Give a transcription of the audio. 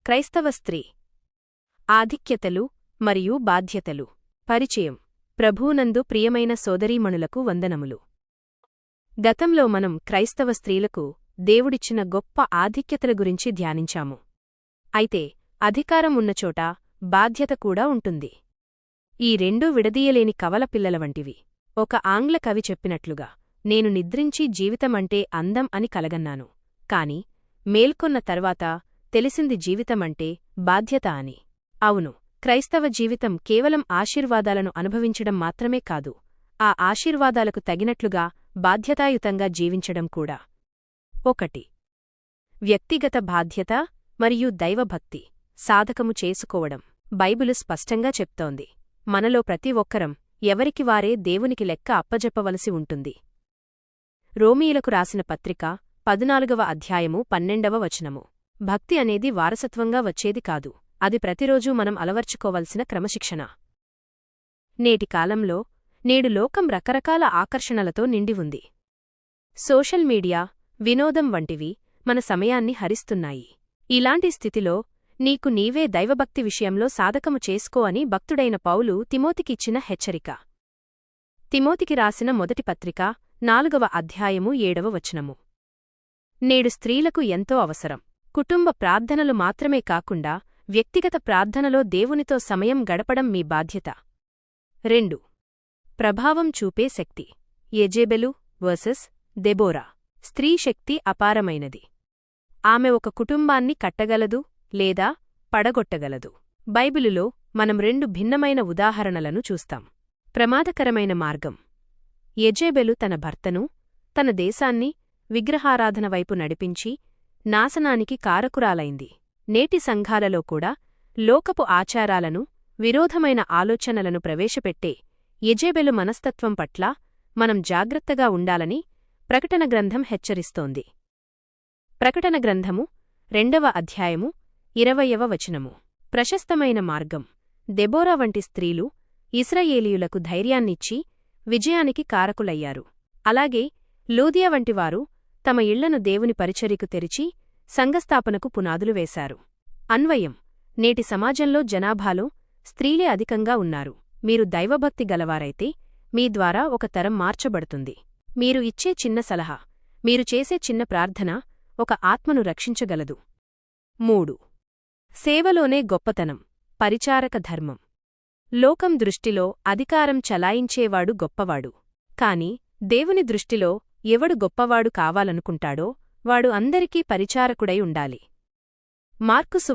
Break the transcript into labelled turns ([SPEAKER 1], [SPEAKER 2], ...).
[SPEAKER 1] క్రైస్తవ స్త్రీ ఆధిక్యతలు మరియు బాధ్యతలు. పరిచయం. ప్రభువునందు ప్రియమైన సోదరీమణులకు వందనములు. గతంలో మనం క్రైస్తవ స్త్రీలకు దేవుడిచ్చిన గొప్ప ఆధిక్యతల గురించి ధ్యానించాము. అయితే అధికారం ఉన్నచోట బాధ్యత కూడా ఉంటుంది. ఈ రెండూ విడదీయలేని కవలపిల్లల వంటివి. ఒక ఆంగ్ల కవి చెప్పినట్లుగా, నేను నిద్రించి జీవితమంటే అందం అని కలగన్నాను, కాని మేల్కొన్న తర్వాత తెలిసింది జీవితమంటే బాధ్యత అని. అవును, క్రైస్తవ జీవితం కేవలం ఆశీర్వాదాలను అనుభవించడం మాత్రమే కాదు, ఆ ఆశీర్వాదాలకు తగినట్లుగా బాధ్యతాయుతంగా జీవించడం కూడా. 1. వ్యక్తిగత బాధ్యత మరియు దైవభక్తి సాధకము చేసుకోవడం. బైబిలు స్పష్టంగా చెప్తోంది, మనలో ప్రతి ఒక్కరం ఎవరికివారే దేవునికి లెక్క అప్పజెప్పవలసి ఉంటుంది. రోమీయులకు రాసిన పత్రిక 14వ అధ్యాయము 12వ వచనము. భక్తి అనేది వారసత్వంగా వచ్చేది కాదు, అది ప్రతిరోజూ మనం అలవర్చుకోవలసిన క్రమశిక్షణ. నేటి కాలంలో నేడు లోకం రకరకాల ఆకర్షణలతో నిండి ఉంది. సోషల్ మీడియా, వినోదం వంటివి మన సమయాన్ని హరిస్తున్నాయి. ఇలాంటి స్థితిలో నీకు నీవే దైవభక్తి విషయంలో సాధకము చేసుకో అని భక్తుడైన పౌలు తిమోతికిచ్చిన హెచ్చరిక. తిమోతికి రాసిన మొదటి పత్రిక 4వ అధ్యాయము 7వ వచనము. నేడు స్త్రీలకు ఎంతో అవసరం. కుటుంబ ప్రార్థనలు మాత్రమే కాకుండా వ్యక్తిగత ప్రార్థనలో దేవునితో సమయం గడపడం మీ బాధ్యత. 2. ప్రభావం చూపే శక్తి. యెజెబెలు వర్సెస్ దెబోరా. స్త్రీ శక్తి అపారమైనది. ఆమె ఒక కుటుంబాన్ని కట్టగలదు లేదా పడగొట్టగలదు. బైబిలులో మనం 2 భిన్నమైన ఉదాహరణలను చూస్తాం. ప్రమాదకరమైన మార్గం. యెజెబెలు తన భర్తను, తన దేశాన్ని విగ్రహారాధన వైపు నడిపించి నాశనానికి కారకురాలైంది. నేటి సంఘాలలో కూడా లోకపు ఆచారాలను, విరోధమైన ఆలోచనలను ప్రవేశపెట్టే యెజెబెలు మనస్తత్వం పట్ల మనం జాగ్రత్తగా ఉండాలని ప్రకటన గ్రంథం హెచ్చరిస్తోంది. ప్రకటన గ్రంథము 2వ అధ్యాయము 20వ వచనము. ప్రశస్తమైన మార్గం. దెబోరా వంటి స్త్రీలు ఇశ్రాయేలీయులకు ధైర్యాన్నిచ్చి విజయానికి కారకులయ్యారు. అలాగే లూదియా వంటివారు తమ ఇళ్లను దేవుని పరిచర్యకు తెరిచి సంఘస్థాపనకు పునాదులు వేశారు. అన్వయం. నేటి సమాజంలో జనాభాలో స్త్రీలే అధికంగా ఉన్నారు. మీరు దైవభక్తి గలవారైతే మీ ద్వారా ఒక తరం మార్చబడుతుంది. మీరు ఇచ్చే చిన్న సలహా, మీరు చేసే చిన్న ప్రార్థన ఒక ఆత్మను రక్షించగలదు. 3. సేవలోనే గొప్పతనం. పరిచారక ధర్మం. లోకం దృష్టిలో అధికారం చలాయించేవాడు గొప్పవాడు. కాని దేవుని దృష్టిలో ఎవడు గొప్పవాడు కావాలనుకుంటాడో వాడు అందరికీ పరిచారకుడై ఉండాలి. మార్కు సువార్త